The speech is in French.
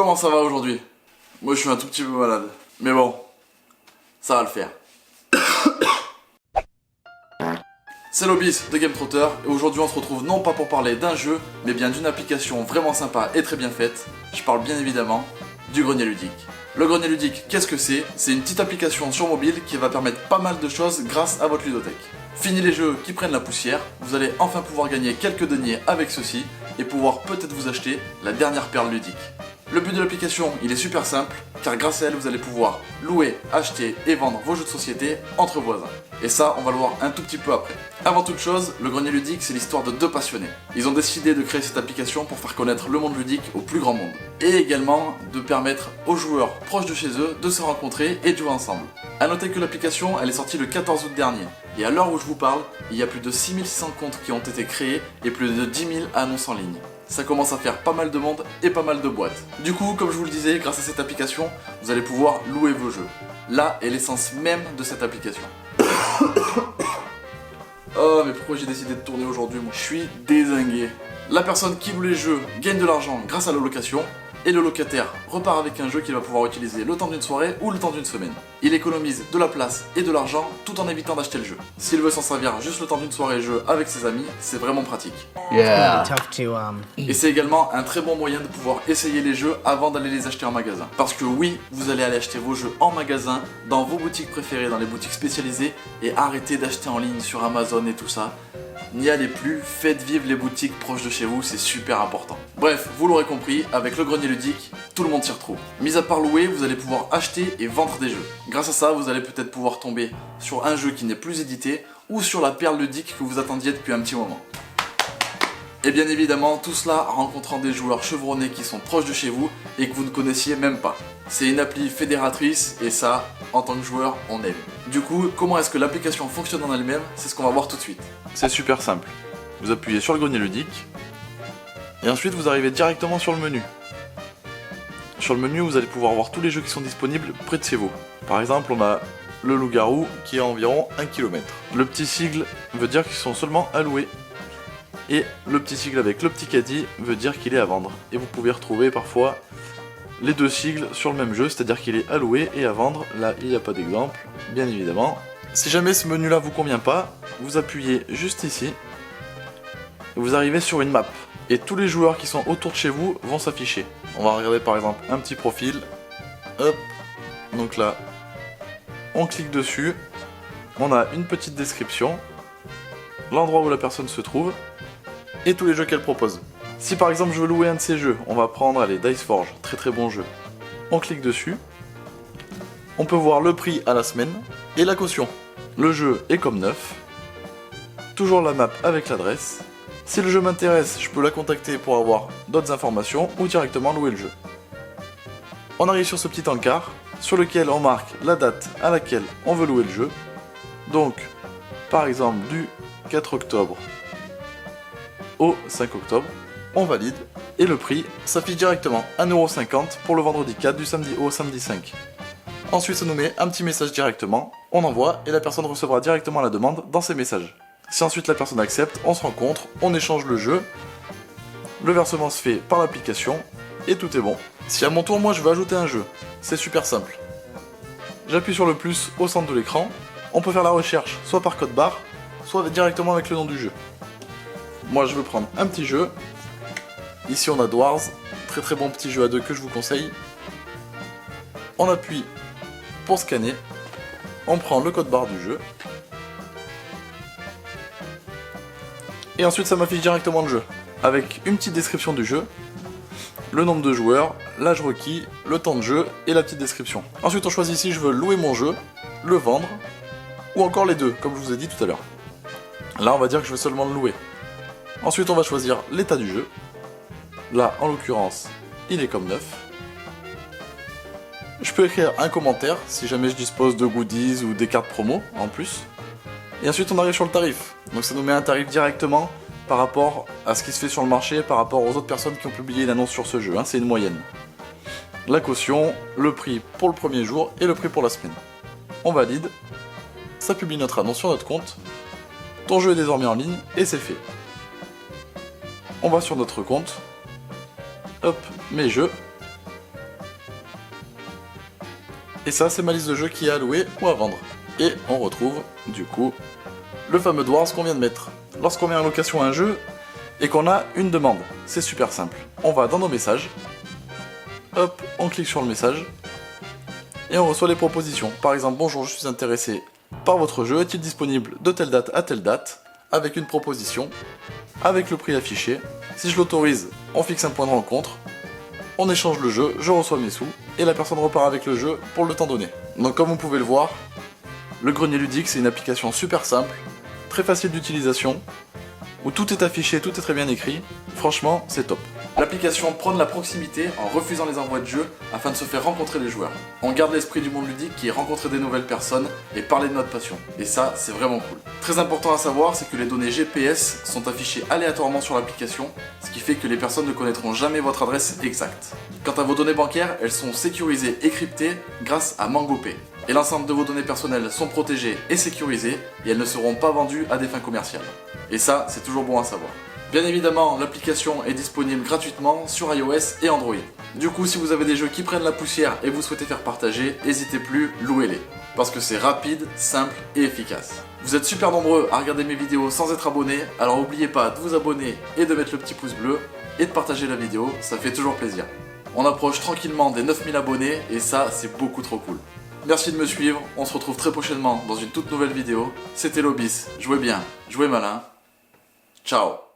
Comment ça va aujourd'hui? Moi je suis un tout petit peu malade, mais bon, ça va le faire. C'est Lobis de Game Trotter et aujourd'hui on se retrouve non pas pour parler d'un jeu, mais bien d'une application vraiment sympa et très bien faite. Je parle bien évidemment du grenier ludique. Le grenier ludique, qu'est-ce que c'est? C'est une petite application sur mobile qui va permettre pas mal de choses grâce à votre ludothèque. Fini les jeux qui prennent la poussière, vous allez enfin pouvoir gagner quelques deniers avec ceci et pouvoir peut-être vous acheter la dernière perle ludique. Le but de l'application, il est super simple, car grâce à elle, vous allez pouvoir louer, acheter et vendre vos jeux de société entre voisins. Et ça, on va le voir un tout petit peu après. Avant toute chose, le grenier ludique, c'est l'histoire de deux passionnés. Ils ont décidé de créer cette application pour faire connaître le monde ludique au plus grand monde. Et également de permettre aux joueurs proches de chez eux de se rencontrer et de jouer ensemble. A noter que l'application, elle est sortie le 14 août dernier. Et à l'heure où je vous parle, il y a plus de 6600 comptes qui ont été créés et plus de 10 000 annonces en ligne. Ça commence à faire pas mal de monde et pas mal de boîtes. Du coup, comme je vous le disais, grâce à cette application, vous allez pouvoir louer vos jeux. Là est l'essence même de cette application. Oh, mais pourquoi j'ai décidé de tourner aujourd'hui, moi? Je suis dézingué. La personne qui loue les jeux gagne de l'argent grâce à la location, et le locataire repart avec un jeu qu'il va pouvoir utiliser le temps d'une soirée ou le temps d'une semaine. Il économise de la place et de l'argent tout en évitant d'acheter le jeu. S'il veut s'en servir juste le temps d'une soirée jeu avec ses amis, c'est vraiment pratique. Yeah. Et c'est également un très bon moyen de pouvoir essayer les jeux avant d'aller les acheter en magasin. Parce que oui, vous allez aller acheter vos jeux en magasin, dans vos boutiques préférées, dans les boutiques spécialisées, et arrêtez d'acheter en ligne sur Amazon et tout ça. N'y allez plus, faites vivre les boutiques proches de chez vous, c'est super important. Bref, vous l'aurez compris, avec le grenier ludique, tout le monde s'y retrouve. Mis à part louer, vous allez pouvoir acheter et vendre des jeux. Grâce à ça, vous allez peut-être pouvoir tomber sur un jeu qui n'est plus édité, ou sur la perle ludique que vous attendiez depuis un petit moment. Et bien évidemment, tout cela en rencontrant des joueurs chevronnés qui sont proches de chez vous et que vous ne connaissiez même pas. C'est une appli fédératrice et ça, en tant que joueur, on aime. Du coup, comment est-ce que l'application fonctionne en elle-même? C'est ce qu'on va voir tout de suite. C'est super simple. Vous appuyez sur le grenier ludique et ensuite vous arrivez directement sur le menu. Sur le menu, vous allez pouvoir voir tous les jeux qui sont disponibles près de chez vous. Par exemple, on a le loup-garou qui est à environ 1 km. Le petit sigle veut dire qu'ils sont seulement à louer. Et le petit sigle avec le petit caddie veut dire qu'il est à vendre. Et vous pouvez retrouver parfois les deux sigles sur le même jeu, c'est-à-dire qu'il est à louer et à vendre. Là, il n'y a pas d'exemple, bien évidemment. Si jamais ce menu-là vous convient pas, vous appuyez juste ici. Et vous arrivez sur une map. Et tous les joueurs qui sont autour de chez vous vont s'afficher. On va regarder par exemple un petit profil. Hop. Donc là, on clique dessus. On a une petite description. L'endroit où la personne se trouve. Et tous les jeux qu'elle propose. Si par exemple je veux louer un de ces jeux, on va prendre les Dice Forge, très bon jeu. On clique dessus. On peut voir le prix à la semaine et la caution. Le jeu est comme neuf. Toujours la map avec l'adresse. Si le jeu m'intéresse, je peux la contacter pour avoir d'autres informations ou directement louer le jeu. On arrive sur ce petit encart sur lequel on marque la date à laquelle on veut louer le jeu. Donc, par exemple du 4 octobre au 5 octobre, on valide et le prix s'affiche directement 1,50€ pour le vendredi 4 du samedi au samedi 5. Ensuite ça nous met un petit message directement, on envoie et la personne recevra directement la demande dans ses messages. Si ensuite la personne accepte, on se rencontre, on échange le jeu, le versement se fait par l'application et tout est bon. Si à mon tour moi je veux ajouter un jeu, c'est super simple. J'appuie sur le plus au centre de l'écran, on peut faire la recherche soit par code barre, soit directement avec le nom du jeu. Moi je veux prendre un petit jeu. Ici on a Dwarves, très bon petit jeu à deux que je vous conseille. On appuie pour scanner. On prend le code barre du jeu. Et ensuite ça m'affiche directement le jeu. Avec une petite description du jeu. Le nombre de joueurs, l'âge requis, le temps de jeu et la petite description. Ensuite on choisit si je veux louer mon jeu, le vendre, ou encore les deux, comme je vous ai dit tout à l'heure. Là on va dire que je veux seulement le louer. Ensuite on va choisir l'état du jeu. Là en l'occurrence il est comme neuf. Je peux écrire un commentaire si jamais je dispose de goodies ou des cartes promo en plus. Et ensuite on arrive sur le tarif. Donc ça nous met un tarif directement par rapport à ce qui se fait sur le marché, par rapport aux autres personnes qui ont publié une annonce sur ce jeu, c'est une moyenne. La caution, le prix pour le premier jour et le prix pour la semaine. On valide, ça publie notre annonce sur notre compte. Ton jeu est désormais en ligne et c'est fait. On va sur notre compte, hop, mes jeux, Et ça, c'est ma liste de jeux qui est à louer ou à vendre. Et on retrouve, du coup, le fameux Dwarves qu'on vient de mettre. Lorsqu'on met en location un jeu et qu'on a une demande, c'est super simple. On va dans nos messages, hop, on clique sur le message, et on reçoit les propositions. Par exemple, bonjour, je suis intéressé par votre jeu, est-il disponible de telle date à telle date, avec une proposition, avec le prix affiché. Si je l'autorise, on fixe un point de rencontre, on échange le jeu, je reçois mes sous, et la personne repart avec le jeu pour le temps donné. Donc comme vous pouvez le voir, le grenier ludique, c'est une application super simple, très facile d'utilisation, où tout est affiché, tout est très bien écrit. Franchement, c'est top. L'application prône la proximité en refusant les envois de jeux afin de se faire rencontrer les joueurs. On garde l'esprit du monde ludique qui est rencontrer des nouvelles personnes et parler de notre passion. Et ça, c'est vraiment cool. Très important à savoir, c'est que les données GPS sont affichées aléatoirement sur l'application, ce qui fait que les personnes ne connaîtront jamais votre adresse exacte. Quant à vos données bancaires, elles sont sécurisées et cryptées grâce à MangoPay. Et l'ensemble de vos données personnelles sont protégées et sécurisées et elles ne seront pas vendues à des fins commerciales. Et ça, c'est toujours bon à savoir. Bien évidemment, l'application est disponible gratuitement sur iOS et Android. Du coup, si vous avez des jeux qui prennent la poussière et vous souhaitez faire partager, n'hésitez plus, louez-les. Parce que c'est rapide, simple et efficace. Vous êtes super nombreux à regarder mes vidéos sans être abonnés, alors n'oubliez pas de vous abonner et de mettre le petit pouce bleu et de partager la vidéo, ça fait toujours plaisir. On approche tranquillement des 9000 abonnés et ça, c'est beaucoup trop cool. Merci de me suivre, on se retrouve très prochainement dans une toute nouvelle vidéo. C'était Lobis, jouez bien, jouez malin. Ciao.